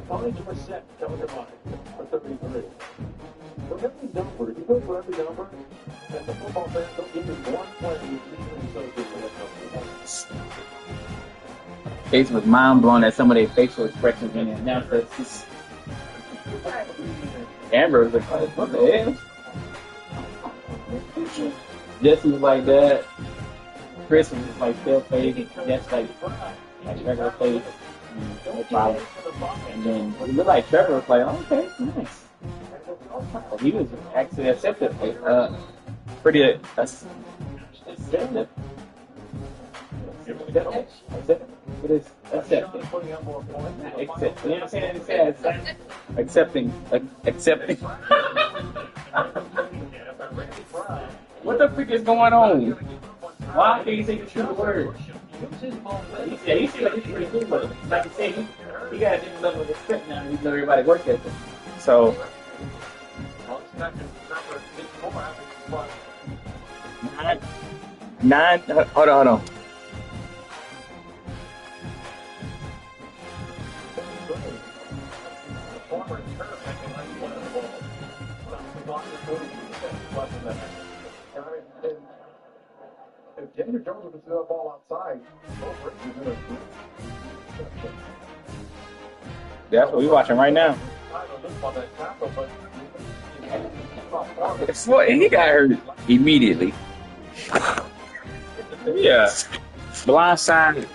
5% coming to mind for 33. For every number, you go for every number, and the football fans don't give you one player who's usually associated with that number. Face was mind blown at some of their facial expressions when they announced this. Amber was like, what the hell? Jesse was like that. Chris was just like still fading. That's like regular fade. No problem. And then it looked like Trevor was like, oh, okay, nice. But he was actually accepted. Pretty accepted. It is accepting. You know what I'm saying? It says accepting. What the freak is going on? Why can't you say the true word? He said he's pretty good, but like I said, he got a different level of respect now. Even though everybody works at him. So. Nine. Hold on. If Daniel Jones would throw the ball outside, that's what we're watching right now. He got hurt immediately. Yeah. Blindside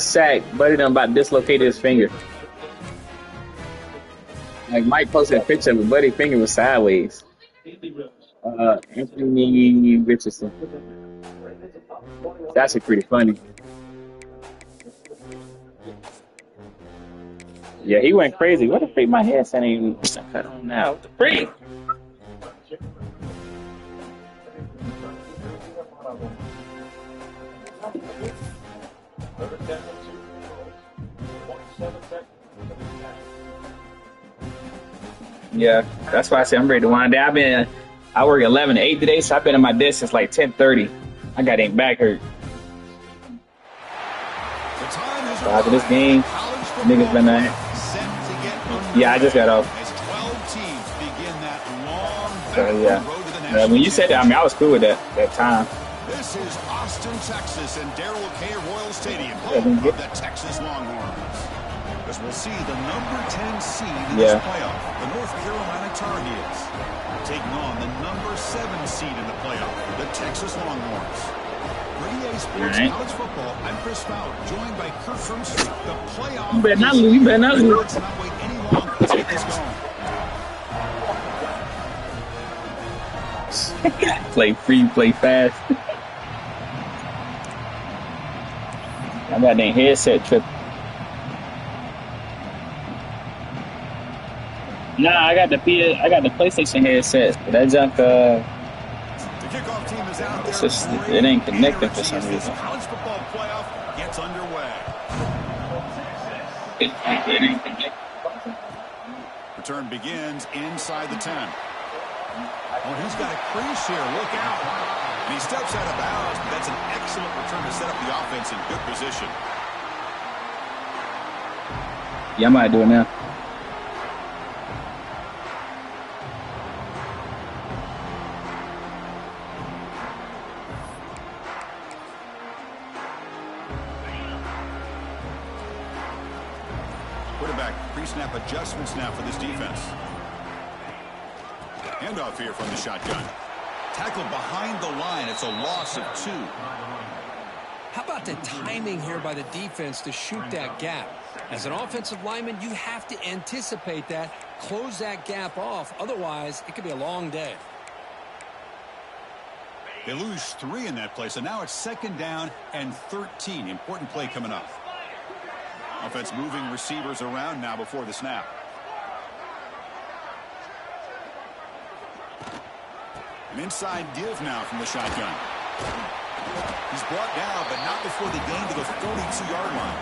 sack. Buddy done about dislocated his finger. Like Mike posted a picture of Buddy's finger was sideways. Anthony Richardson. That's actually pretty funny. Yeah, he went crazy. What the freak? My headset ain't cut on now. What the freak? Yeah, that's why I said I'm ready to wind down. I work 11 to 8 today, so I've been at my desk since like 10:30. I got ain't back hurt. So after this game, niggas been there. Yeah, I just got off. So yeah, when you said that, I mean, I was cool with that time. This is Austin, Texas, and Darrell K. Royal Stadium, home of the Texas Longhorns. As we'll see the number 10 seed in this playoff, the North Carolina Tar Heels, taking on the number 7 seed in the playoff, the Texas Longhorns. For EA Sports College Football, I'm Chris Fowler, joined by Kirk Krumstreet. The playoff. You better not lose. You better not lose. Let's not wait any longer to get this going. Play free, play fast. I got that headset trip. Nah, I got the PlayStation headset. That junk, The kickoff team is out there. it ain't connecting for some reason. College football playoff gets underway. It ain't connecting. Return begins inside the 10. Oh, he's got a crease here. Look out. And he steps out of bounds, but that's an excellent return to set up the offense in good position. Yeah, I might do it now. Quarterback pre-snap adjustments now for this defense. Handoff here from the shotgun. Tackle behind the line. It's a loss of 2. How about the timing here by the defense to shoot that gap? As an offensive lineman, you have to anticipate that, close that gap off. Otherwise, it could be a long day. They lose 3 in that play, so now it's 2nd down and 13. Important play coming up. Offense moving receivers around now before the snap. An inside give now from the shotgun. He's brought down, but not before the gain to the 42-yard line.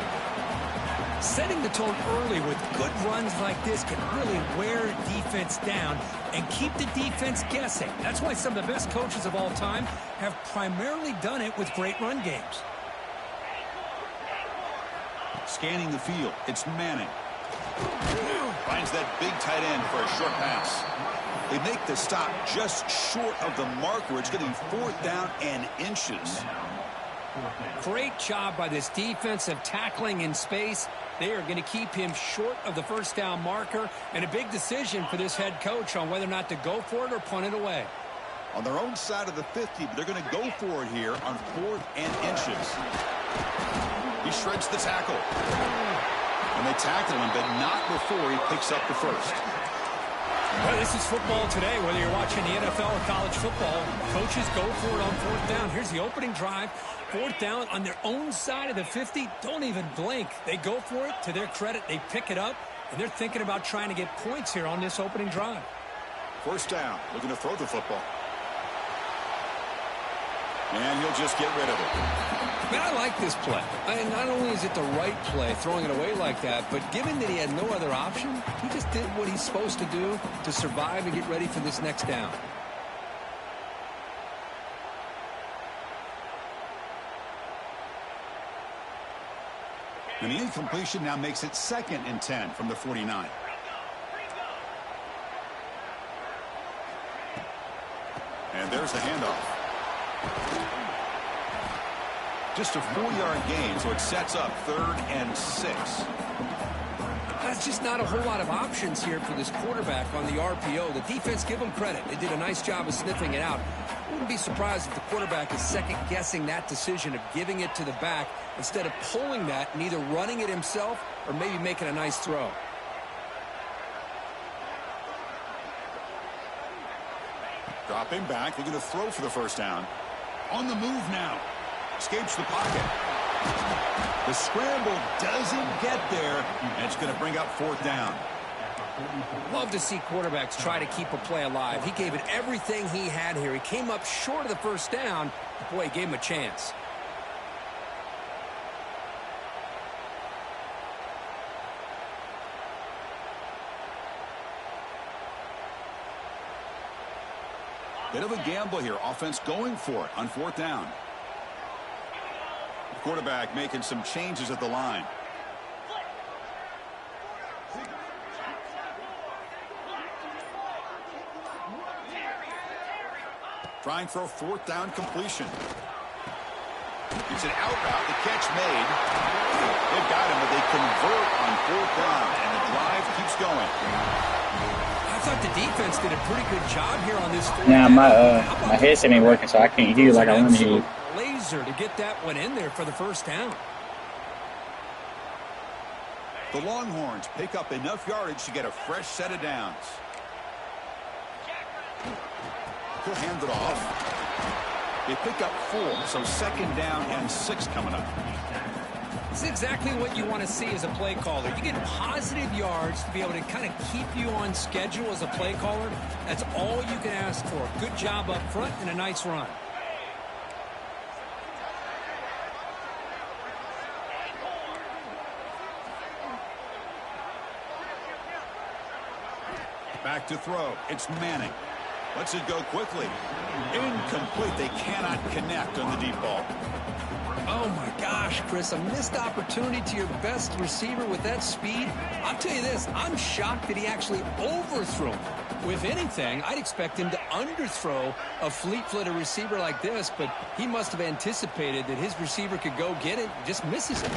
Setting the tone early with good runs like this can really wear defense down and keep the defense guessing. That's why some of the best coaches of all time have primarily done it with great run games. Scanning the field, it's Manning. Finds that big tight end for a short pass. They make the stop just short of the marker. It's going to be 4th down and inches. Great job by this defensive tackling in space. They are going to keep him short of the 1st down marker, and a big decision for this head coach on whether or not to go for it or punt it away. On their own side of the 50, but they're going to go for it here on 4th and inches. He shreds the tackle. And they tackle him, but not before he picks up the first. Well, this is football today, whether you're watching the NFL or college football. Coaches go for it on 4th down. Here's the opening drive. 4th down on their own side of the 50. Don't even blink. They go for it. To their credit, they pick it up, and they're thinking about trying to get points here on this opening drive. 1st down, looking to throw the football. And he'll just get rid of it. Man, I like this play. Not only is it the right play, throwing it away like that, but given that he had no other option, he just did what he's supposed to do to survive and get ready for this next down. And the incompletion now makes it 2nd and 10 from the 49. And there's the handoff. Just a 4-yard gain, so it sets up 3rd and 6. That's just not a whole lot of options here for this quarterback on the RPO. The defense, give them credit. They did a nice job of sniffing it out. Wouldn't be surprised if the quarterback is second-guessing that decision of giving it to the back instead of pulling that and either running it himself or maybe making a nice throw. Dropping back, they're going to throw for the 1st down. On the move now. Escapes the pocket. The scramble doesn't get there, and it's going to bring up 4th down. Love to see quarterbacks try to keep a play alive. He gave it everything he had here. He came up short of the 1st down. Boy, he gave him a chance. Bit of a gamble here. Offense going for it on 4th down. The quarterback making some changes at the line. Trying for a 4th down completion. It's an out route. The catch made. They've got him, but they convert on 4th down, and the drive keeps going. I thought the defense did a pretty good job here on this. Yeah, my headset ain't working, so I can't hear like I want to hear. Laser to get that one in there for the 1st down. The Longhorns pick up enough yardage to get a fresh set of downs. He'll hand it off. They pick up 4, so 2nd down and 6 coming up. This is exactly what you want to see as a play caller. You get positive yards to be able to kind of keep you on schedule as a play caller. That's all you can ask for. Good job up front and a nice run. Back to throw. It's Manning. Lets it go quickly. Incomplete. They cannot connect on the deep ball. Oh, my gosh, Chris, a missed opportunity to your best receiver with that speed. I'll tell you this, I'm shocked that he actually overthrew him. If anything, I'd expect him to underthrow a fleet-footed receiver like this, but he must have anticipated that his receiver could go get it and just misses it.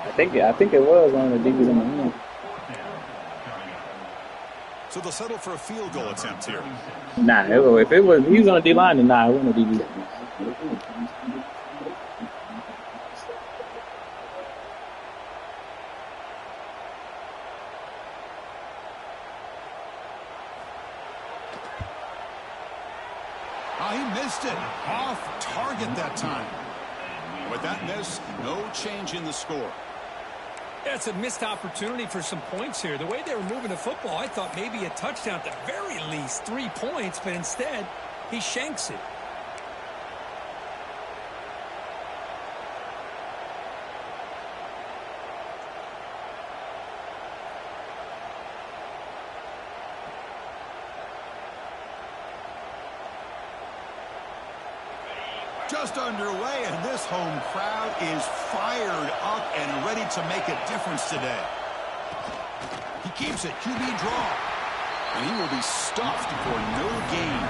I think it was one of the DBs in the hand. So they'll settle for a field goal attempt here. Nah, if he was on the D line, then nah, it wasn't a DB. Oh, he missed it. Off target that time. With that miss, no change in the score. Yeah, it's a missed opportunity for some points here. The way they were moving the football, I thought maybe a touchdown at the very least, 3 points, but instead, he shanks it. just underway, and this home crowd is fired up and ready to make a difference today. He keeps it, QB draw, and he will be stuffed for no gain.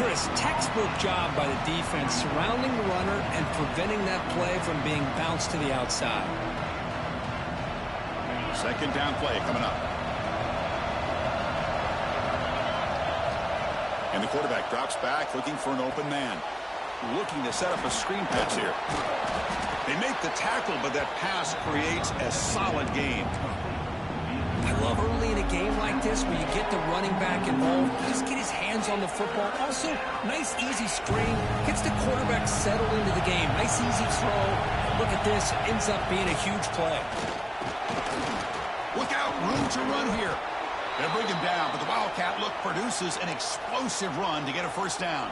Chris, textbook job by the defense surrounding the runner and preventing that play from being bounced to the outside. Second down play coming up. And the quarterback drops back looking for an open man. Looking to set up a screen pass here. They make the tackle, but that pass creates a solid gain. I love early in a game like this where you get the running back involved. Just get his hands on the football. Also, nice easy screen. Gets the quarterback settled into the game. Nice easy throw. And look at this. It ends up being a huge play. Look out, room to run here. They'll bring him down, but the Wildcat look produces an explosive run to get a first down.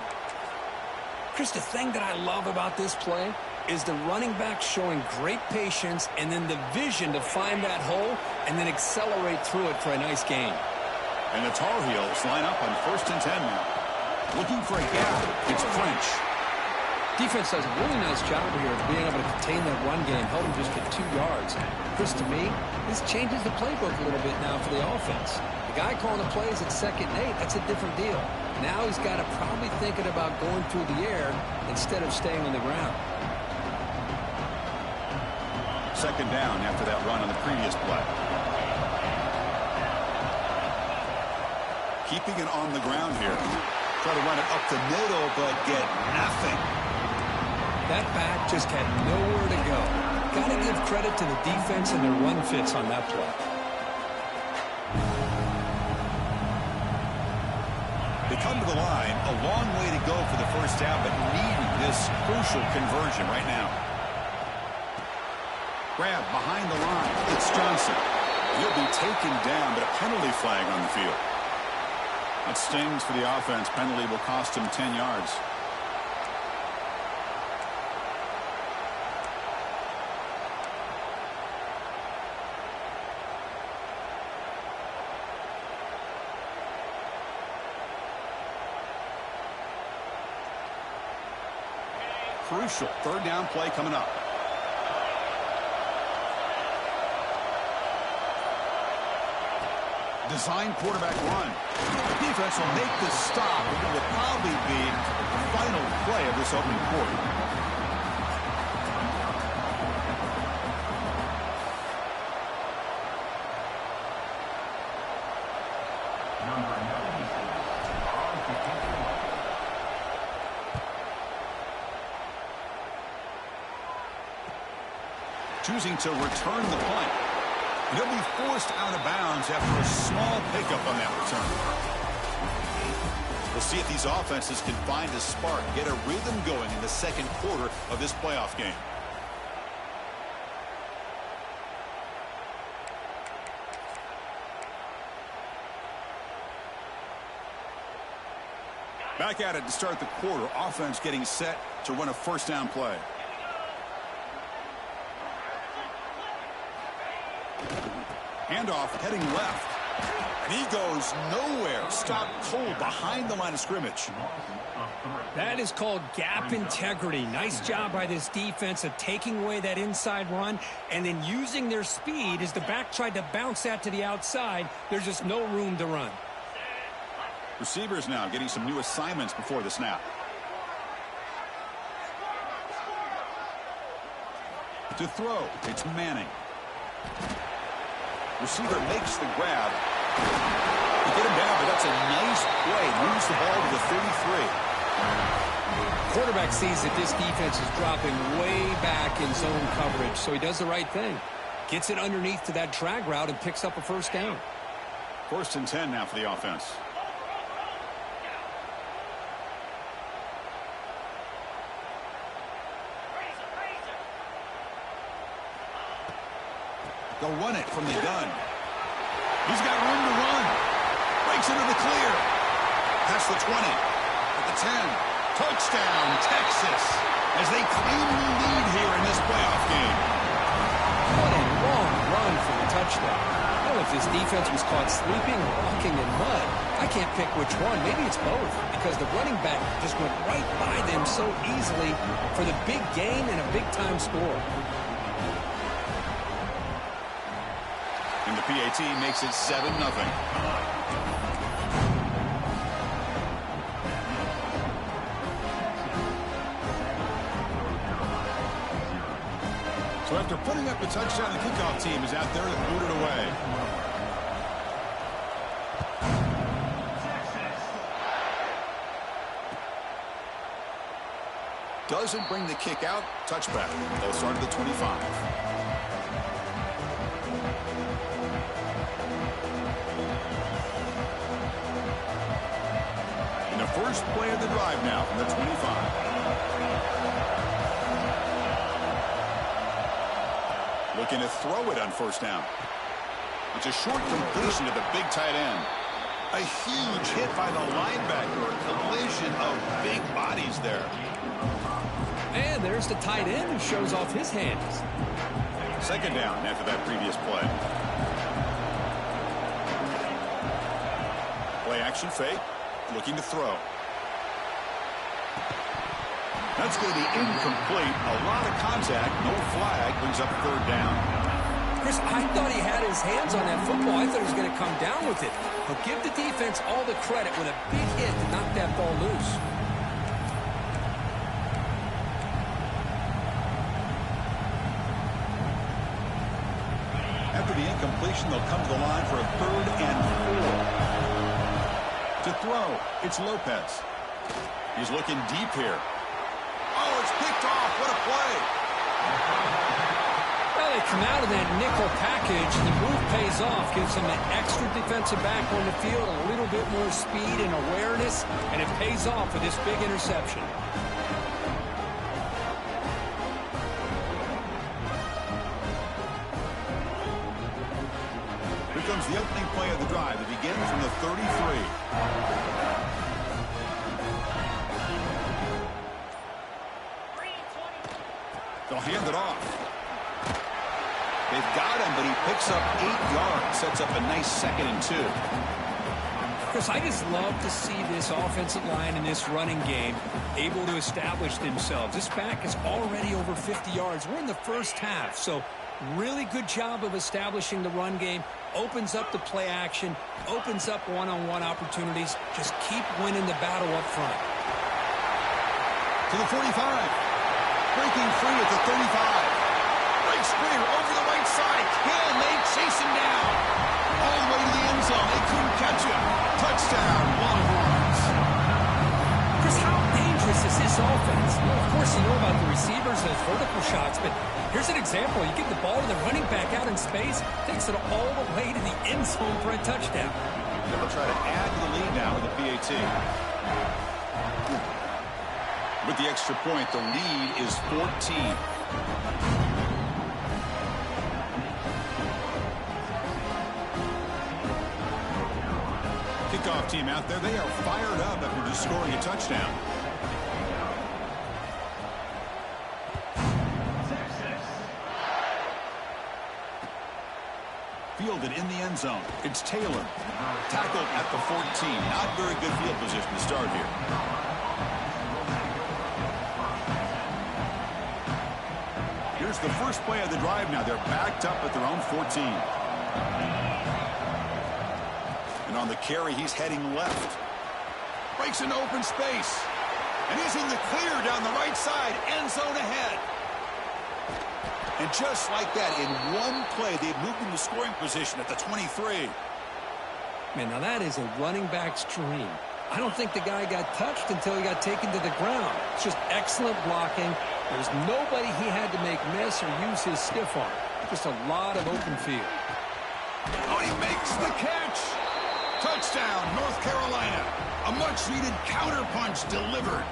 Chris, the thing that I love about this play is the running back showing great patience and then the vision to find that hole and then accelerate through it for a nice gain. And the Tar Heels line up on 1st and 10 now. Looking for a gap. It's French. Defense does a really nice job here of being able to contain that run game, help him just get 2 yards. Chris, to me, this changes the playbook a little bit now for the offense. The guy calling the plays at 2nd and 8, that's a different deal. Now he's got to probably thinking about going through the air instead of staying on the ground. Second down after that run on the previous play. Keeping it on the ground here. Try to run it up the middle, but get nothing. That back just had nowhere to go. Got to give credit to the defense and their run fits on that play. They come to the line, a long way to go for the first down, but needing this crucial conversion right now. Grab behind the line. It's Johnson. He'll be taken down, but a penalty flag on the field. That stings for the offense. Penalty will cost him 10 yards. Crucial 3rd down play coming up. Design quarterback run. Defense will make this stop, and it will probably be the final play of this opening quarter. Choosing to return the punt. He'll be forced out of bounds after a small pickup on that return. We'll see if these offenses can find a spark, get a rhythm going in the 2nd quarter of this playoff game. Back at it to start the quarter. Offense getting set to run a 1st down play. Handoff heading left. And he goes nowhere. Stopped cold behind the line of scrimmage. That is called gap integrity. Nice job by this defense of taking away that inside run and then using their speed as the back tried to bounce that to the outside. There's just no room to run. Receivers now getting some new assignments before the snap. To throw, it's Manning. Receiver makes the grab. They get him down, but that's a nice play. Moves the ball to the 33. Quarterback sees that this defense is dropping way back in zone coverage, so he does the right thing. Gets it underneath to that drag route and picks up a 1st down. 1st and 10 now for the offense. They'll run it from the gun. He's got room to run. Breaks into the clear. Past the 20. At the 10. Touchdown, Texas. As they claim the lead here in this playoff game. What a long run for the touchdown. Well, if this defense was caught sleeping or walking in mud, I can't pick which one. Maybe it's both, because the running back just went right by them so easily for the big gain and a big-time score. And the PAT makes it 7-0. So after putting up the touchdown, the kickoff team is out there to boot it away. Doesn't bring the kick out. Touchback. They'll start at the 25. And the first play of the drive now from the 25. Looking to throw it on first down. It's a short completion to the big tight end. A huge hit by the linebacker. A collision of big bodies there. And there's the tight end who shows off his hands. Second down after that previous play. Play action fake. Looking to throw. That's going to be incomplete. A lot of contact. No flag. Brings up third down. Chris, I thought he had his hands on that football. I thought he was going to come down with it. But give the defense all the credit with a big hit to knock that ball loose. After the incompletion, they'll come to the line for a 3rd and 4. To throw, it's Lopez. He's looking deep here. Oh, it's picked off. What a play. Well, they come out of that nickel package. The move pays off. Gives them an extra defensive back on the field, a little bit more speed and awareness, and it pays off with this big interception. Here comes the opening play of the drive. It begins from the 33. They'll hand it off. They've got him, but he picks up 8 yards. Sets up a nice 2nd and 2. Chris, I just love to see this offensive line in this running game able to establish themselves. This back is already over 50 yards. We're in the first half, so really good job of establishing the run game. Opens up the play action, opens up one-on-one opportunities. Just keep winning the battle up front. To the 45. Breaking free at the 35. Breaks free over the right side. Can they chase him down? All the way to the end zone. They couldn't catch him. Touchdown, Longhorns. Chris, how dangerous is this offense? Well, of course, you know about the receivers, those vertical shots, but here's an example. You give the ball to the running back out in space, takes it all the way to the end zone for a touchdown. They'll try to add to the lead now with the PAT. With the extra point, the lead is 14. Kickoff team out there, they are fired up after just scoring a touchdown. Fielded in the end zone. It's Taylor. Tackled at the 14. Not very good field position to start here. Here's the first play of the drive now. They're backed up at their own 14. And on the carry, he's heading left. Breaks into open space. And he's in the clear down the right side. End zone ahead. And just like that, in one play, they've moved into scoring position at the 23. Man, now that is a running back's dream. I don't think the guy got touched until he got taken to the ground. It's just excellent blocking. There's nobody he had to make miss or use his stiff arm. Just a lot of open field. Oh, he makes the catch. Touchdown, North Carolina. A much-needed counterpunch delivered.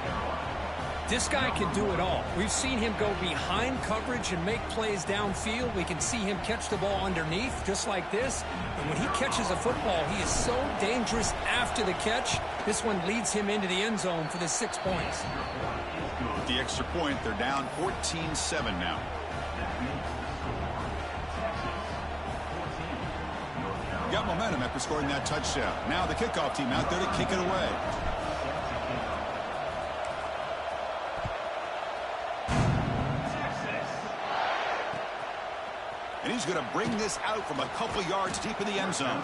This guy can do it all. We've seen him go behind coverage and make plays downfield. We can see him catch the ball underneath, just like this. And when he catches a football, he is so dangerous after the catch. This one leads him into the end zone for the 6 points. With the extra point, they're down 14-7 now. got momentum after scoring that touchdown. Now the kickoff team out there to kick it away. And he's going to bring this out from a couple yards deep in the end zone.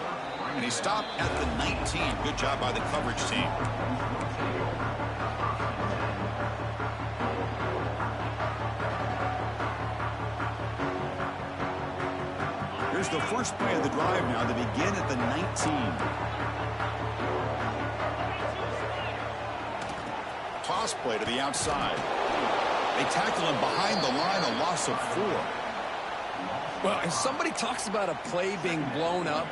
And he stopped at the 19. Good job by the coverage team. Here's the first play of the drive now to begin at the 19. Toss play to the outside. They tackle him behind the line, a loss of 4. Well, if somebody talks about a play being blown up,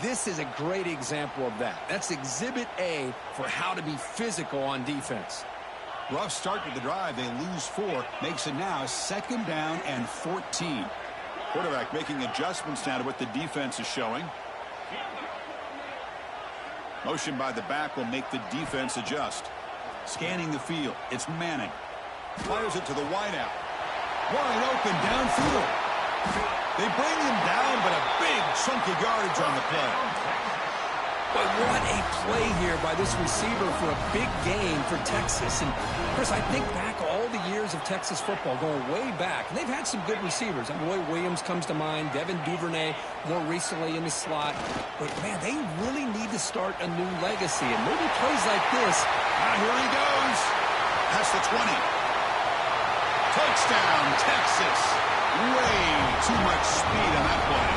this is a great example of that. That's exhibit A for how to be physical on defense. Rough start to the drive. They lose 4. Makes it now 2nd down and 14. Quarterback making adjustments now to what the defense is showing. Motion by the back will make the defense adjust. Scanning the field. It's Manning. Fires it to the wideout. Wide open downfield. They bring him down, but a big chunk of yardage on the play. But what a play here by this receiver for a big gain for Texas. And, Chris, I think back all the years of Texas football, going way back, and they've had some good receivers. Roy Williams comes to mind, Devin Duvernay more recently in the slot. But, man, they really need to start a new legacy. And maybe plays like this. Here he goes. Past the 20. Touchdown, Texas. Way too much speed on that play.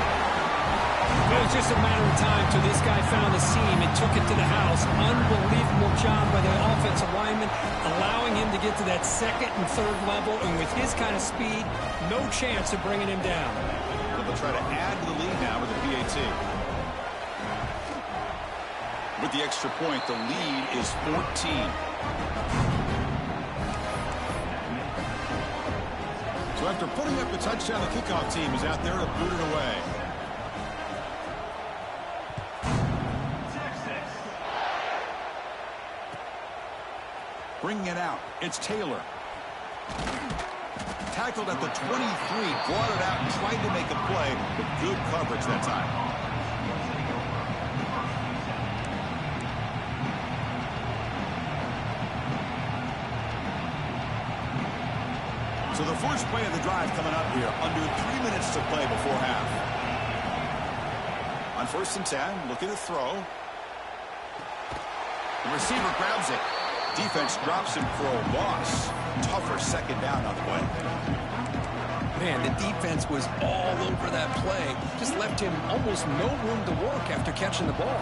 It was just a matter of time till this guy found the seam and took it to the house. Unbelievable job by the offensive lineman, allowing him to get to that 2nd and 3rd level. And with his kind of speed, no chance of bringing him down. They'll try to add to the lead now with a PAT. With the extra point, the lead is 14. So after putting up the touchdown, the kickoff team is out there to boot it away. Bringing it out, it's Taylor. Tackled at the 23, brought it out and tried to make a play, but good coverage that time. So the first play of the drive coming up here, under 3 minutes to play before half. On 1st and 10, looking to throw. The receiver grabs it. Defense drops him for a loss. Tougher 2nd down on the way. Man, the defense was all over that play. Just left him almost no room to work after catching the ball.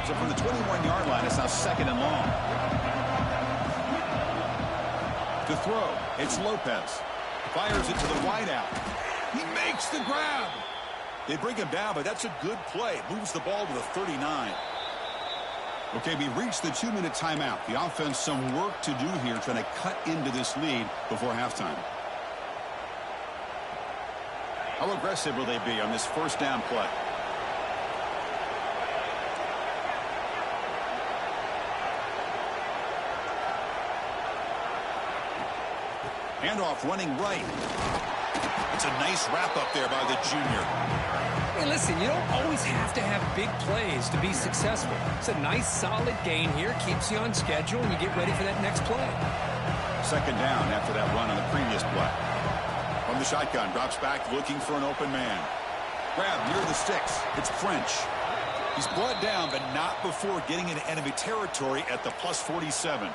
So from the 21-yard line, it's now 2nd and long. To throw, it's Lopez. Fires it to the wideout. He makes the grab. They bring him down, but that's a good play. Moves the ball to the 39. Okay, we reached the 2-minute timeout. The offense some work to do here, trying to cut into this lead before halftime. How aggressive will they be on this 1st down play? Handoff running right. It's a nice wrap up there by the junior. Hey, listen, you don't always have to have big plays to be successful. It's a nice, solid gain here. Keeps you on schedule, and you get ready for that next play. 2nd down after that run on the previous play. From the shotgun, drops back looking for an open man. Grab near the sticks. It's French. He's brought down, but not before getting into enemy territory at the plus 47.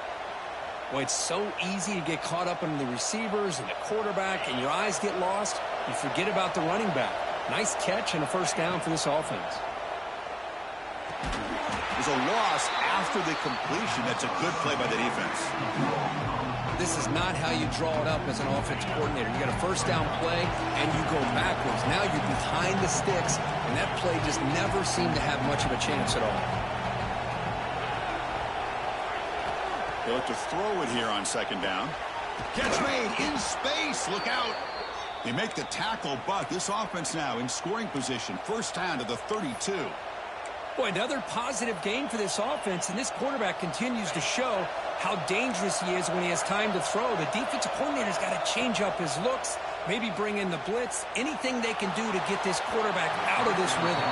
Well, it's so easy to get caught up in the receivers and the quarterback, and your eyes get lost. You forget about the running back. Nice catch and a 1st down for this offense. There's a loss after the completion. That's a good play by the defense. This is not how you draw it up as an offensive coordinator. You got a 1st down play, and you go backwards. Now you're behind the sticks, and that play just never seemed to have much of a chance at all. They look to throw it here on 2nd down. Catch made in space. Look out. They make the tackle, but this offense now in scoring position. 1st down to the 32. Boy, another positive gain for this offense, and this quarterback continues to show how dangerous he is when he has time to throw. The defensive coordinator's got to change up his looks maybe bring in the blitz, anything they can do to get this quarterback out of this rhythm.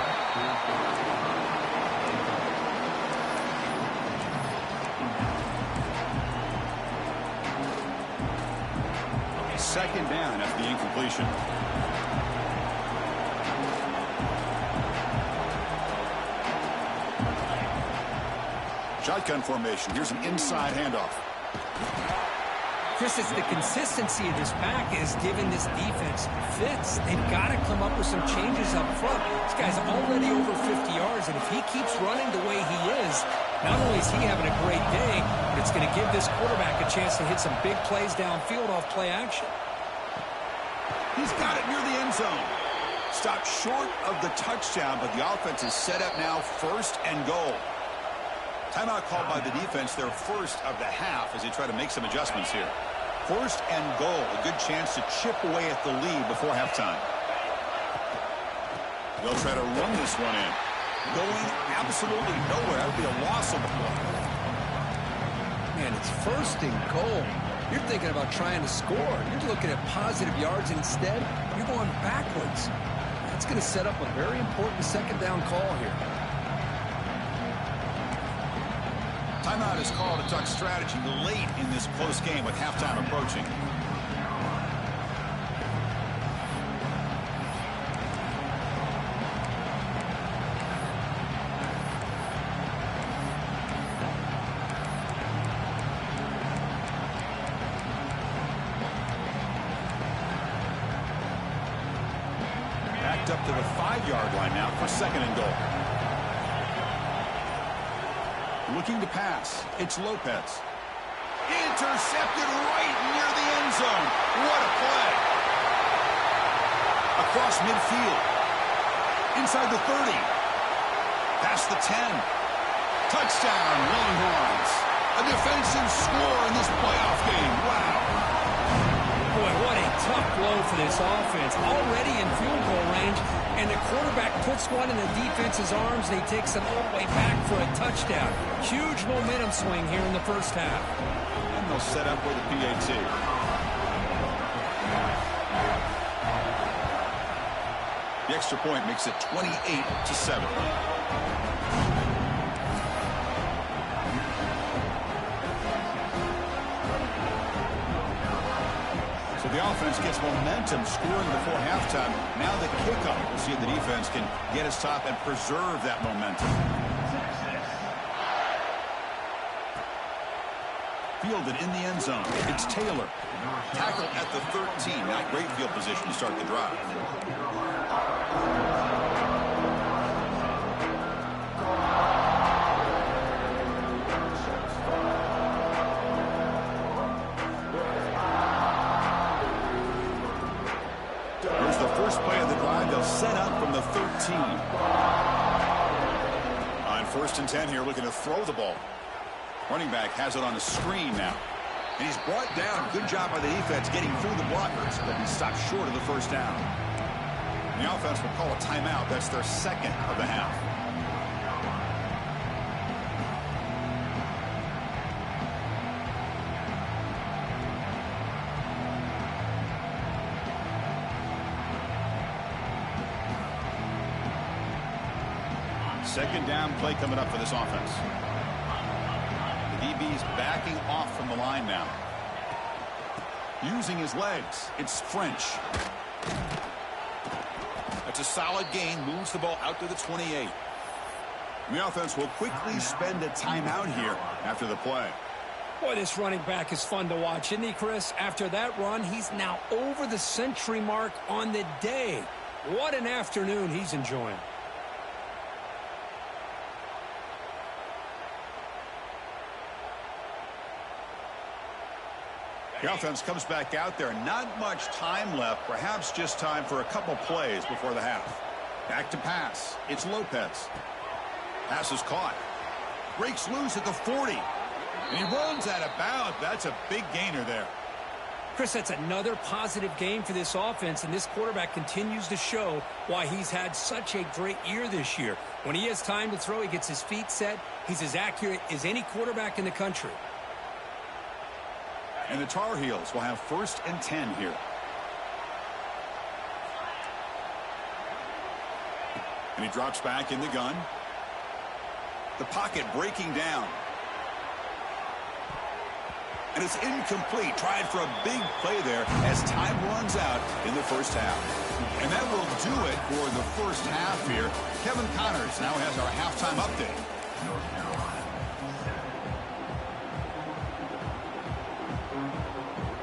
Second down after the incompletion. Shotgun formation. Here's an inside handoff. Chris, it's the consistency of this back is giving this defense fits. They've got to come up with some changes up front. This guy's already over 50 yards, and if he keeps running the way he is, not only is he having a great day, but it's going to give this quarterback a chance to hit some big plays downfield off play action. He's got it near the end zone. Stopped short of the touchdown, but the offense is set up now, 1st and goal. Timeout called by the defense, their first of the half, as they try to make some adjustments here. 1st and goal, a good chance to chip away at the lead before halftime. They'll try to run this one in. Going absolutely nowhere. That would be a loss on the play. Man, it's 1st and goal. You're thinking about trying to score. You're looking at positive yards, and instead, you're going backwards. That's going to set up a very important second down call here. Timeout is called to talk strategy late in this close game with halftime approaching. Backed up to the 5-yard line now for 2nd and goal. Looking to pass. It's Lopez. Intercepted right near the end zone. What a play. Across midfield. Inside the 30. Past the 10. Touchdown, Longhorns. A defensive score in this playoff game. Wow. Boy, what a tough blow for this offense. Already in field goal range, and the quarterback puts one in the defense's arms, and he takes it all the way back for a touchdown. Huge momentum swing here in the first half. And they'll set up with a PAT. The extra point makes it 28-7. So the offense gets momentum scoring before halftime. Now the kickoff. We'll see if the defense can get his top and preserve that momentum. Fielded in the end zone. It's Taylor. Tackled at the 13. Not great field position to start the drive. Here's the first play of the drive. They'll set up from the 13. On 1st and 10 here, looking to throw the ball. Running back has it on the screen now. And he's brought down. Good job by the defense getting through the blockers, but he stopped short of the first down. And the offense will call a timeout. That's their 2nd of the half. Second down play coming up for this offense. DB's backing off from the line now. Using his legs. It's French. That's a solid gain. Moves the ball out to the 28. And the offense will quickly spend a timeout here after the play. Boy, this running back is fun to watch, isn't he, Chris? After that run, he's now over the century mark on the day. What an afternoon he's enjoying. The offense comes back out there. Not much time left. Perhaps just time for a couple plays before the half. Back to pass. It's Lopez. Pass is caught. Breaks loose at the 40. And he runs out of bounds. That's a big gainer there. Chris, that's another positive game for this offense, and this quarterback continues to show why he's had such a great year this year. When he has time to throw, he gets his feet set. He's as accurate as any quarterback in the country. And the Tar Heels will have 1st and 10 here. And he drops back in the gun. The pocket breaking down. And it's incomplete. Tried for a big play there as time runs out in the first half. And that will do it for the first half here. Kevin Connors now has our halftime update.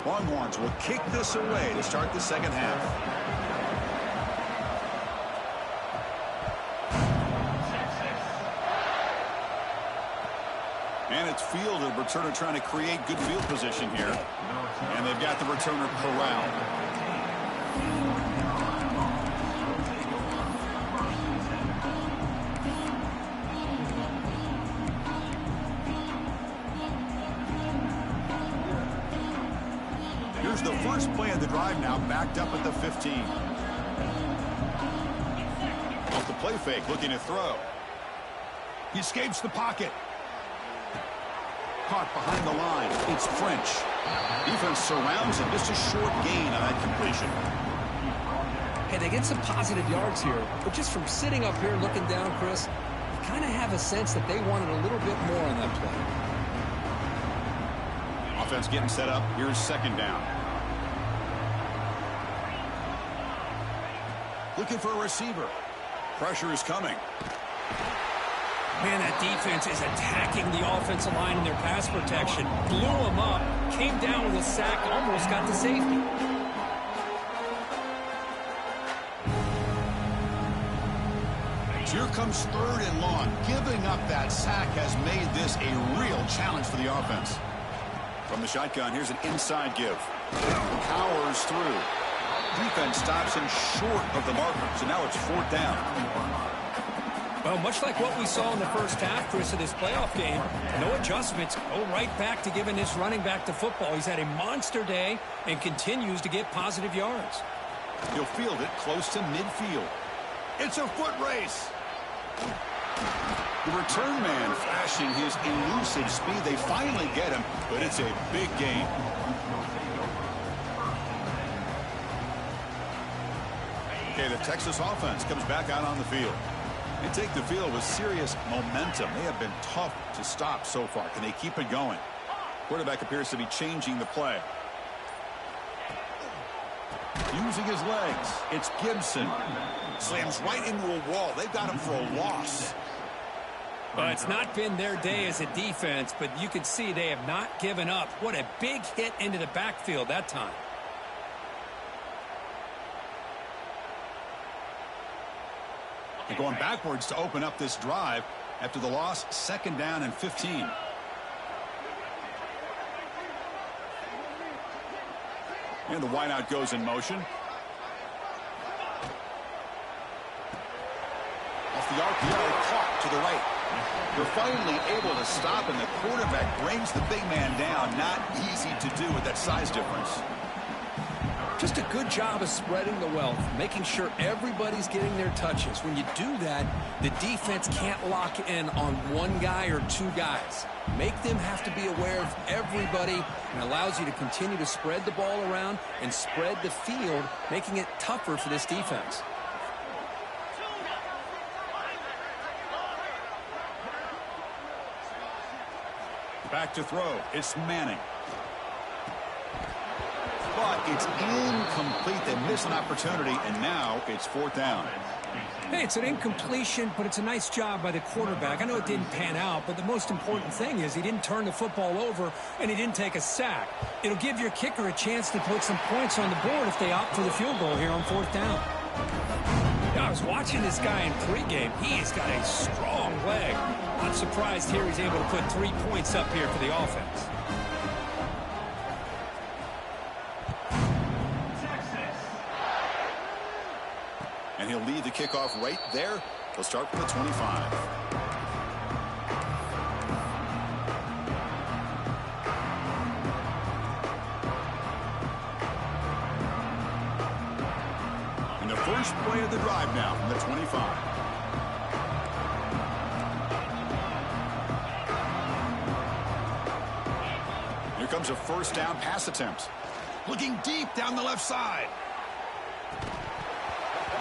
Longhorns will kick this away to start the second half. And it's field, the returner trying to create good field position here. And they've got the returner corralled. Here's the first play of the drive now, backed up at the 15. Off the play fake, looking to throw. He escapes the pocket. Caught behind the line. It's French. Defense surrounds him. Just a short gain on that completion. Hey, they get some positive yards here, but just from sitting up here looking down, Chris, you kind of have a sense that they wanted a little bit more on that play. Offense getting set up. Here's second down. Looking for a receiver. Pressure is coming. Man, that defense is attacking the offensive line in their pass protection. Blew them up, came down with a sack, almost got the safety. Here comes third and long. Giving up that sack has made this a real challenge for the offense. From the shotgun, here's an inside give. Powers through. Defense stops him short of the marker, so now it's fourth down. Well, much like what we saw in the first half, Chris, of this playoff game, no adjustments, go right back to giving this running back the football. He's had a monster day and continues to get positive yards. He'll field it close to midfield. It's a foot race. The return man flashing his elusive speed. They finally get him, but it's a big gain. Okay, the Texas offense comes back out on the field. They take the field with serious momentum. They have been tough to stop so far. Can they keep it going? Quarterback appears to be changing the play. Using his legs. It's Gibson. Slams right into a wall. They've got him for a loss. Well, it's not been their day as a defense, but you can see they have not given up. What a big hit into the backfield that time. They're going backwards to open up this drive after the loss, second down and 15. And the wideout goes in motion. Off the RPO, caught to the right. They're finally able to stop, and the quarterback brings the big man down. Not easy to do with that size difference. Just a good job of spreading the wealth, making sure everybody's getting their touches. When you do that, the defense can't lock in on one guy or two guys. Make them have to be aware of everybody, and allows you to continue to spread the ball around and spread the field, making it tougher for this defense. Back to throw. It's Manning. But it's incomplete. They miss an opportunity, and now it's fourth down. Hey, it's an incompletion, but it's a nice job by the quarterback. I know it didn't pan out, but the most important thing is he didn't turn the football over, and he didn't take a sack. It'll give your kicker a chance to put some points on the board if they opt for the field goal here on fourth down. Yeah, I was watching this guy in pregame. He's got a strong leg. Not surprised here he's able to put 3 points up here for the offense. And he'll lead the kickoff right there. He'll start from the 25. And the first play of the drive now from the 25. Here comes a first down pass attempt. Looking deep down the left side.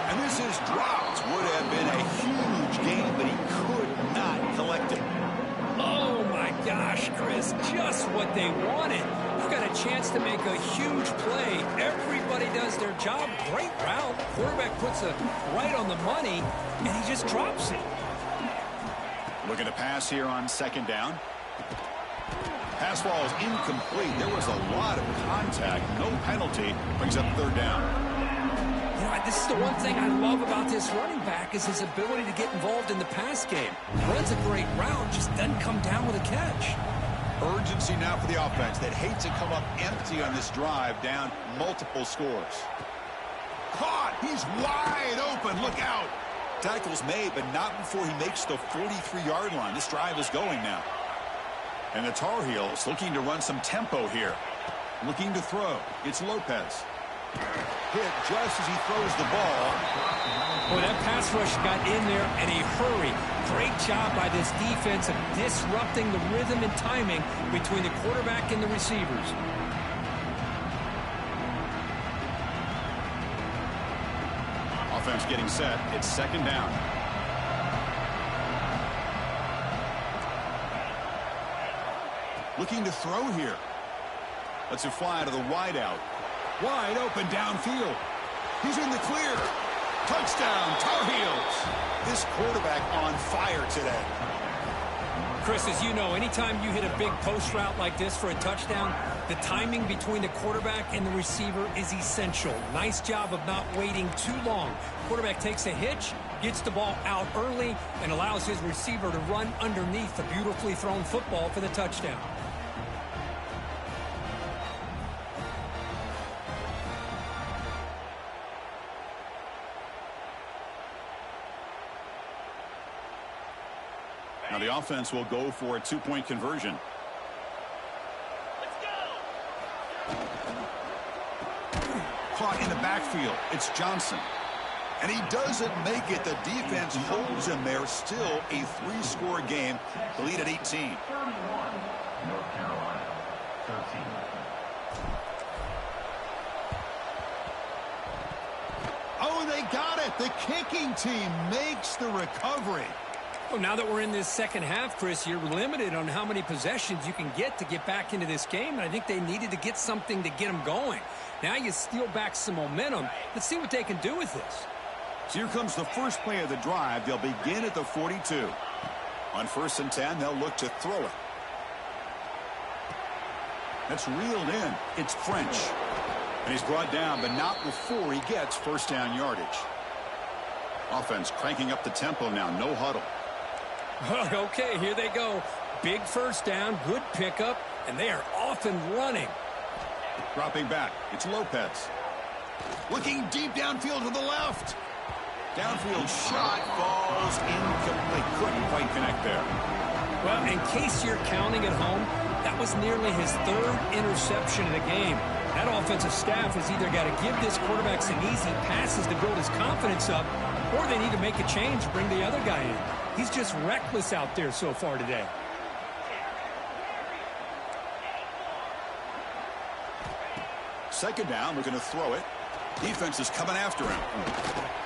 And this is dropped. Would have been a huge game, but he could not collect it. Oh, my gosh, Chris. Just what they wanted. You got a chance to make a huge play. Everybody does their job. Great route. Quarterback puts it right on the money, and he just drops it. Looking to pass here on second down. Pass ball is incomplete. There was a lot of contact. No penalty. Brings up third down. You know, this is the one thing I love about this running back is his ability to get involved in the pass game. Runs a great route, just doesn't come down with a catch. Urgency now for the offense that hate to come up empty on this drive, down multiple scores. Caught! He's wide open. Look out! Tackle's made, but not before he makes the 43-yard line. This drive is going now. And the Tar Heels looking to run some tempo here. Looking to throw. It's Lopez. Hit just as he throws the ball. Boy, that pass rush got in there in a hurry. Great job by this defense of disrupting the rhythm and timing between the quarterback and the receivers. Offense getting set. It's second down. Looking to throw here. Lets it fly to the wideout. Wide open downfield. He's in the clear. Touchdown, Tar Heels. This quarterback on fire today. Chris, as you know, anytime you hit a big post route like this for a touchdown, the timing between the quarterback and the receiver is essential. Nice job of not waiting too long. Quarterback takes a hitch, gets the ball out early, and allows his receiver to run underneath the beautifully thrown football for the touchdown. Now the offense will go for a two-point conversion. Caught in the backfield. It's Johnson. And he doesn't make it. The defense holds him there. Still a three-score game. The lead at 18. 31, North Carolina, 13. Oh, they got it. The kicking team makes the recovery. Well, now that we're in this second half, Chris, you're limited on how many possessions you can get to get back into this game. And I think they needed to get something to get them going. Now you steal back some momentum. Let's see what they can do with this. So here comes the first play of the drive. They'll begin at the 42. On 1st and 10, they'll look to throw it. That's reeled in. It's French. And he's brought down, but not before he gets first down yardage. Offense cranking up the tempo now. No huddle. Okay, here they go. Big first down, good pickup, and they are off and running. Dropping back. It's Lopez. Looking deep downfield to the left. Downfield shot falls incomplete. Couldn't quite connect there. Well, in case you're counting at home, that was nearly his third interception of the game. That offensive staff has either got to give this quarterback some easy passes to build his confidence up, or they need to make a change to bring the other guy in. He's just reckless out there so far today. Second down, looking to throw it. Defense is coming after him.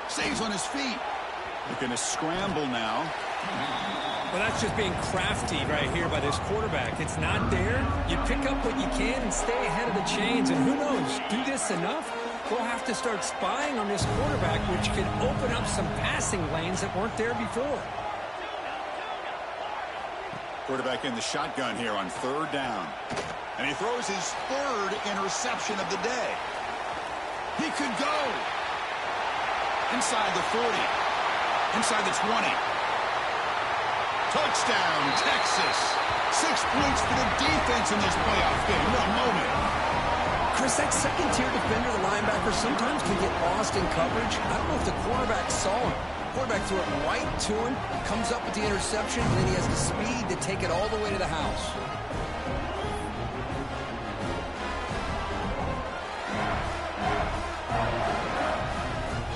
Stays on his feet. Looking to scramble now. Well, that's just being crafty right here by this quarterback. It's not there. You pick up what you can and stay ahead of the chains. And who knows, do this enough, we'll have to start spying on this quarterback, which could open up some passing lanes that weren't there before. Quarterback in the shotgun here on third down. And he throws his third interception of the day. He could go. Inside the 40. Inside the 20. Touchdown, Texas. 6 points for the defense in this playoff game. What a moment. Chris, that second-tier defender, the linebacker, sometimes can get lost in coverage. I don't know if the quarterback saw him. Quarterback threw it right to him, comes up with the interception, and then he has the speed to take it all the way to the house.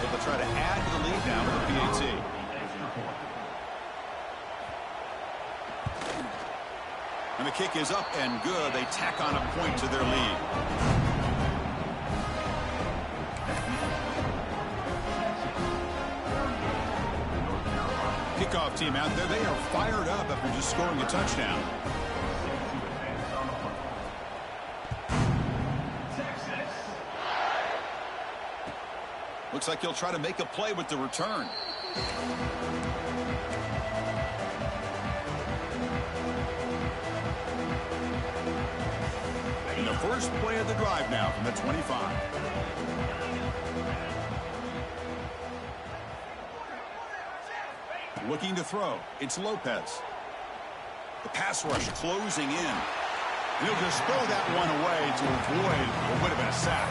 So they'll try to add to the lead now with the PAT. And the kick is up and good. They tack on a point to their lead. kickoff team out there. They are fired up after just scoring a touchdown. Looks like he'll try to make a play with the return. And the first play of the drive now from the 25. Looking to throw. It's Lopez. The pass rush closing in. And he'll just throw that one away to avoid what would have been a sack.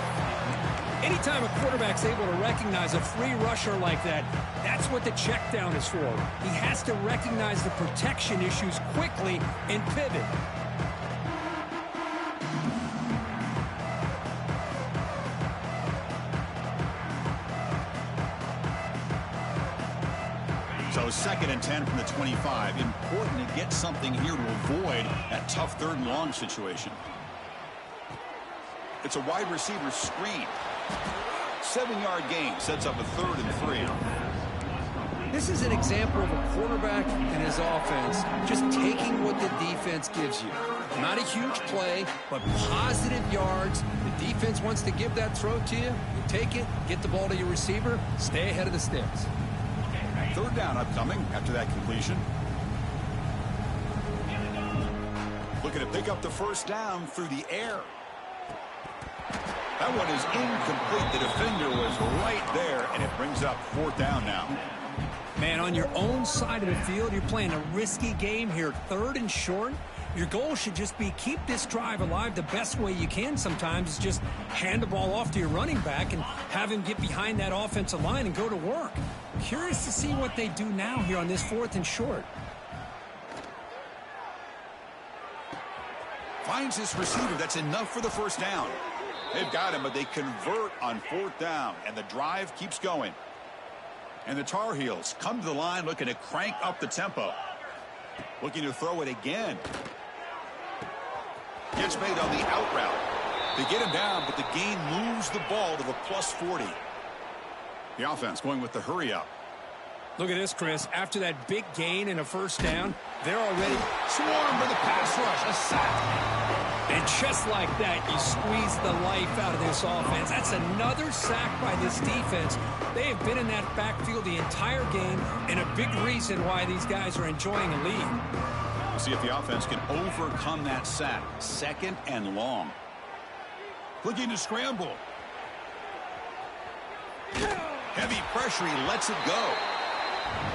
Anytime a quarterback's able to recognize a free rusher like that, that's what the check down is for. He has to recognize the protection issues quickly and pivot. So 2nd and 10 from the 25. Important to get something here to avoid that tough 3rd and long situation. It's a wide receiver screen. 7-yard gain sets up a 3rd and 3. This is an example of a quarterback and his offense just taking what the defense gives you. Not a huge play, but positive yards. The defense wants to give that throw to you. You take it, get the ball to your receiver, stay ahead of the sticks. 3rd down upcoming after that completion. Looking to pick up the 1st down through the air. That one is incomplete. The defender was right there, and it brings up 4th down now. Man, on your own side of the field, you're playing a risky game here. 3rd and short. Your goal should just be keep this drive alive the best way you can sometimes is just hand the ball off to your running back and have him get behind that offensive line and go to work. Curious to see what they do now here on this 4th and short. Finds his receiver. That's enough for the 1st down. They've got him, but they convert on 4th down, and the drive keeps going. And the Tar Heels come to the line looking to crank up the tempo. Looking to throw it again. Gets made on the out route. They get him down, but the gain moves the ball to the +40. The offense going with the hurry up. Look at this, Chris. After that big gain and a 1st down, they're already swarmed by the pass rush. A sack. And just like that, you squeeze the life out of this offense. That's another sack by this defense. They have been in that backfield the entire game, and a big reason why these guys are enjoying a lead. We'll see if the offense can overcome that sack. 2nd and long. Looking to scramble. Heavy pressure. He lets it go.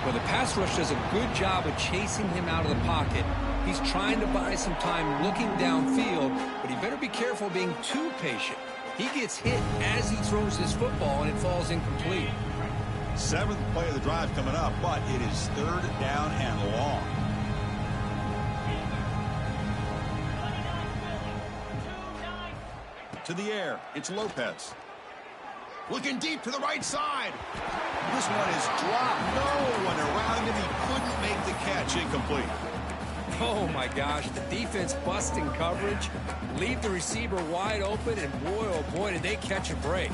Well, the pass rush does a good job of chasing him out of the pocket. He's trying to buy some time looking downfield, but he better be careful being too patient. He gets hit as he throws his football, and it falls incomplete. 7th play of the drive coming up, but it is 3rd down and long. To the air, it's Lopez. Looking deep to the right side. This one is dropped. No one around him. He couldn't make the catch. Incomplete. Oh, my gosh. The defense busting coverage. Leave the receiver wide open, and boy, oh boy, did they catch a break.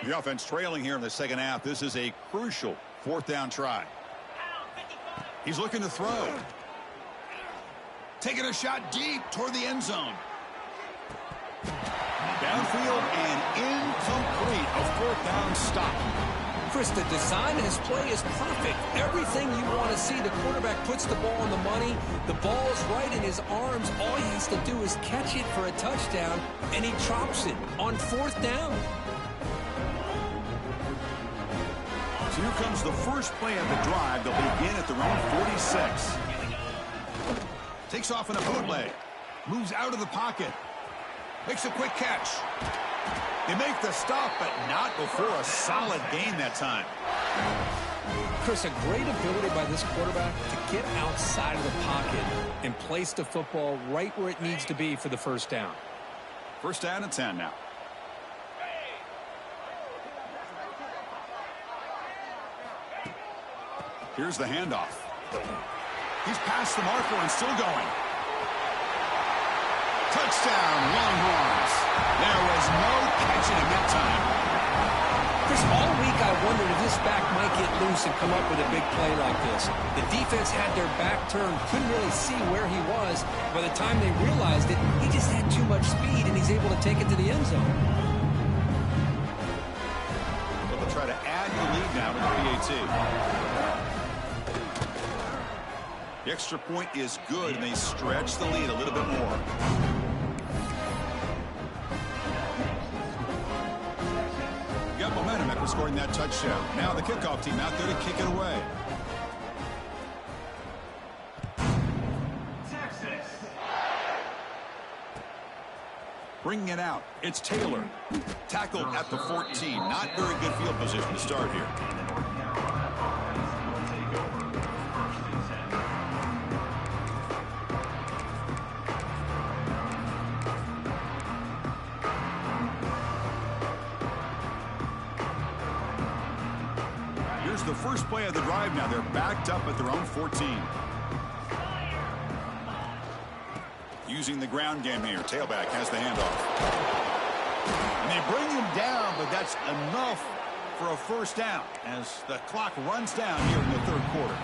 The offense trailing here in the 2nd half. This is a crucial 4th down try. He's looking to throw. Taking a shot deep toward the end zone. Downfield and incomplete. A 4th down stop. Chris, the design of his play is perfect. Everything you want to see. The quarterback puts the ball on the money. The ball's right in his arms. All he has to do is catch it for a touchdown, and he drops it on 4th down. So here comes the first play of the drive. They'll begin at their own 46. Takes off in a bootleg. Moves out of the pocket. Makes a quick catch. They make the stop, but not before a solid gain that time. Chris, a great ability by this quarterback to get outside of the pocket and place the football right where it needs to be for the 1st down. 1st down and 10 now. Here's the handoff. He's past the marker and still going. Touchdown, Longhorns. There was no catching him that time. Chris, all week I wondered if this back might get loose and come up with a big play like this. The defense had their back turned, couldn't really see where he was. By the time they realized it, he just had too much speed, and he's able to take it to the end zone. But they'll try to add the lead now with the PAT. The extra point is good, and they stretch the lead a little bit more. Got momentum after scoring that touchdown. Now the kickoff team out there to kick it away. Texas. Bringing it out. It's Taylor. Tackled at the 14. Not very good field position to start here. The first play of the drive now. They're backed up at their own 14. Using the ground game here. Tailback has the handoff. And they bring him down, but that's enough for a first down as the clock runs down here in the third quarter.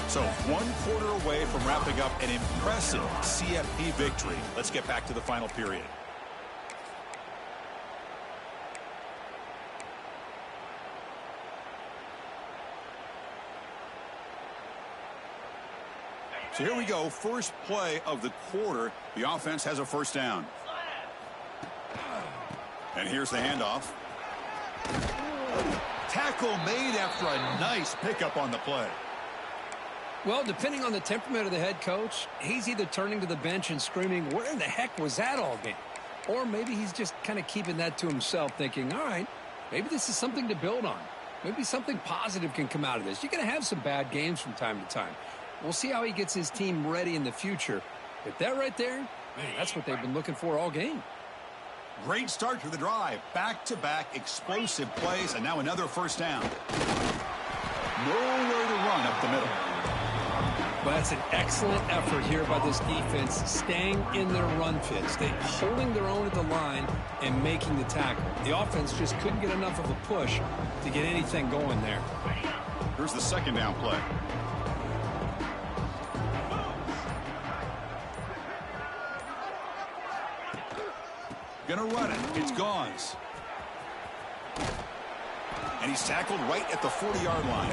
So 1 quarter away from wrapping up an impressive CFP victory. Let's get back to the final period. So here we go, first play of the quarter. The offense has a first down. And here's the handoff. Tackle made after a nice pickup on the play. Well, depending on the temperament of the head coach, he's either turning to the bench and screaming, where in the heck was that all game? Or maybe he's just kind of keeping that to himself, thinking, all right, maybe this is something to build on. Maybe something positive can come out of this. You're going to have some bad games from time to time. We'll see how he gets his team ready in the future. But that right there, man, that's what they've been looking for all game. Great start to the drive. Back-to-back explosive plays, and now another first down. Nowhere to run up the middle. Well, that's an excellent effort here by this defense, staying in their run fit, holding their own at the line and making the tackle. The offense just couldn't get enough of a push to get anything going there. Here's the second down play. Gonna run it. It's Gauze. And he's tackled right at the 40-yard line.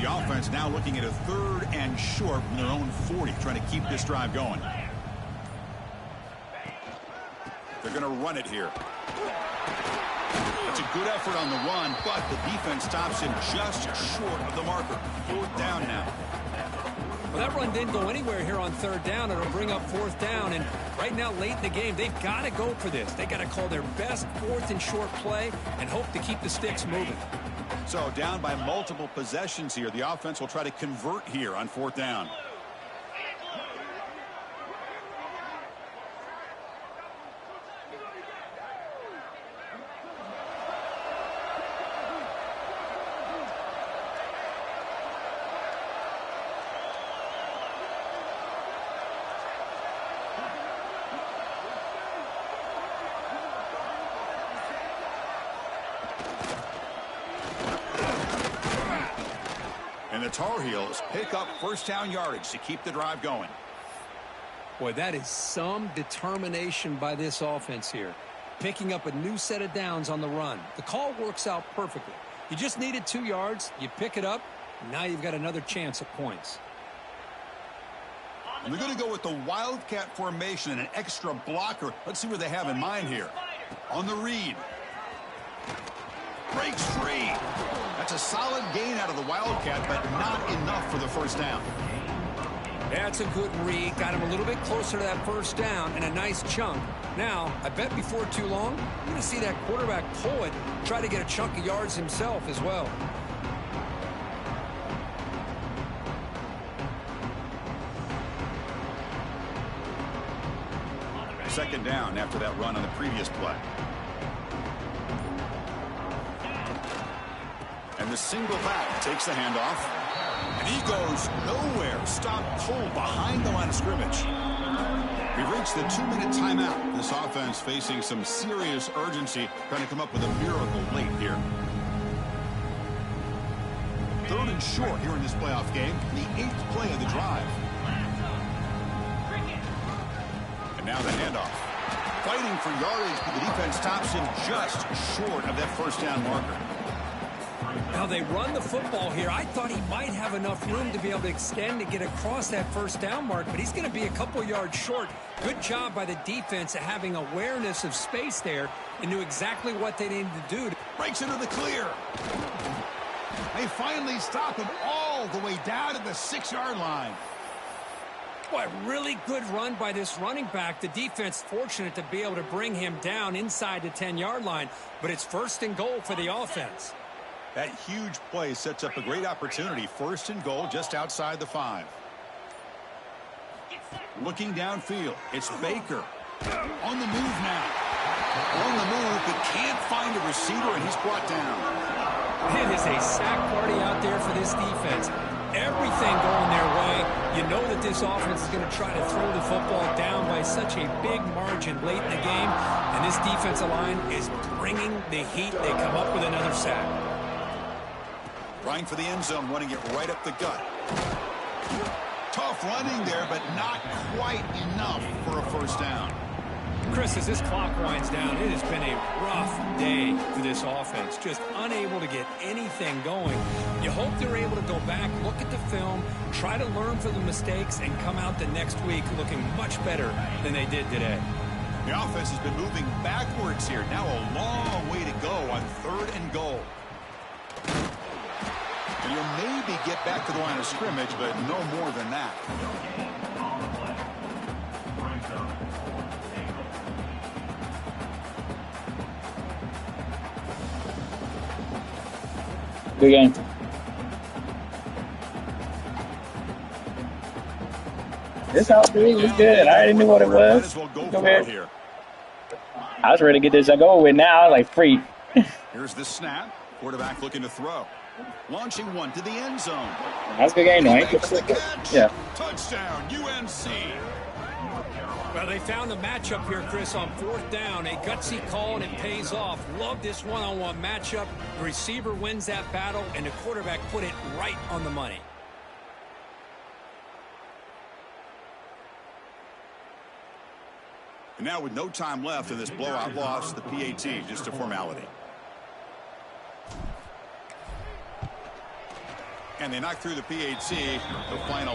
The offense now looking at a 3rd and short from their own 40, trying to keep this drive going. They're gonna run it here. It's a good effort on the run, but the defense stops him just short of the marker. 4th down now. Well, that run didn't go anywhere here on 3rd down. It'll bring up 4th down, and right now, late in the game, they've got to go for this. They've got to call their best 4th and short play and hope to keep the sticks moving. So down by multiple possessions here. The offense will try to convert here on 4th down. And the Tar Heels pick up first down yardage to keep the drive going. Boy, that is some determination by this offense here. Picking up a new set of downs on the run. The call works out perfectly. You just needed 2 yards. You pick it up. Now you've got another chance at points. And they're going to go with the Wildcat formation and an extra blocker. Let's see what they have in mind here. On the read. Breaks free. That's a solid gain out of the Wildcat, but not enough for the first down. That's a good read. Got him a little bit closer to that first down and a nice chunk. Now, I bet before too long, you're going to see that quarterback pull it, try to get a chunk of yards himself as well. second down after that run on the previous play. And the single back takes the handoff. And he goes nowhere. Stop pulled behind the line of scrimmage. We've reached the 2-minute timeout. This offense facing some serious urgency, trying to come up with a miracle late here. 3rd and short here in this playoff game, the 8th play of the drive. And now the handoff. Fighting for yardage, but the defense stops him just short of that first down marker. Now they run the football here. I thought he might have enough room to be able to extend and get across that first down mark, but he's going to be a couple yards short. Good job by the defense at having awareness of space there and knew exactly what they needed to do. Breaks into the clear. They finally stop him all the way down to the 6-yard line. Boy, really good run by this running back. The defense fortunate to be able to bring him down inside the 10-yard line, but it's 1st and goal for the offense. That huge play sets up a great opportunity. 1st and goal just outside the 5. Looking downfield, it's Baker. On the move now. On the move, but can't find a receiver, and he's brought down. It is a sack party out there for this defense. Everything going their way. You know that this offense is going to try to throw the football down by such a big margin late in the game, and this defensive line is bringing the heat. They come up with another sack. Trying for the end zone, running it right up the gut. Tough running there, but not quite enough for a first down. Chris, as this clock winds down, it has been a rough day for this offense. Just unable to get anything going. You hope they're able to go back, look at the film, try to learn from the mistakes, and come out the next week looking much better than they did today. The offense has been moving backwards here. Now a long way to go on 3rd and goal. And you'll maybe get back to the line of scrimmage, but no more than that. Good game. This outfit was good. I already knew what it was. Go ahead. I was ready to get this go with now. Like free. Here's the snap. Quarterback looking to throw. Launching one to the end zone. That's a good game, though. Yeah. Touchdown, UNC. Well, they found the matchup here, Chris, on 4th down. A gutsy call, and it pays off. Love this one-on-one matchup. The receiver wins that battle, and the quarterback put it right on the money. And now with no time left in this blowout loss, the PAT, just a formality. And they knock through the PAT, the final